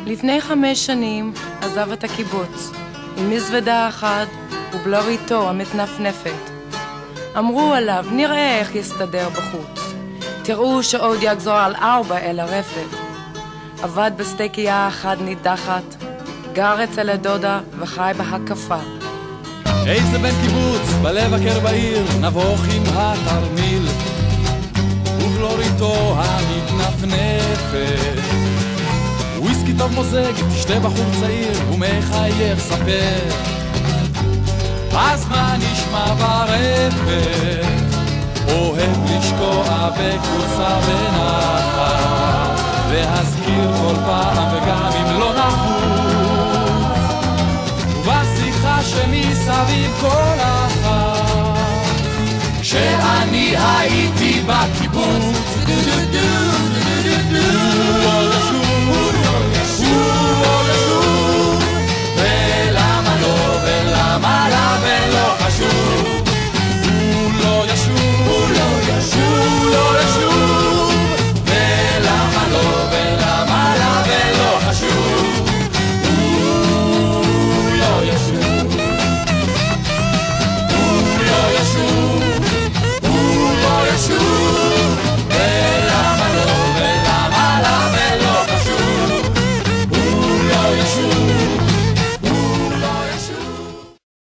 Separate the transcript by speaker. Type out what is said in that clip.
Speaker 1: לפני 5 שנים עזב את הקיבוץ עם מזוודה אחת ובלריתו המתנפנפת. אמרו עליו, נראה איך יסתדר בחוץ. תראו שעוד יגזור על 4 אל הרפת. עבד בסטייקייה אחת נידחת, גר אצל הדודה וחי בהקפה.
Speaker 2: איזה בן קיבוץ בלב הקר בעיר, נבוך עם התרמיל ובלוריתו המתנפנפת. וויסקי טוב מוזג, תשתה בחור צעיר ומחייך ספר. אז מה נשמע ברפת? אוהב לשקוע בקבוצה בנחת, להזכיר כל פעם וגם אם לא נחוץ, ובשיחה שמסביב כל אחת. כשאני הייתי בקיבוץ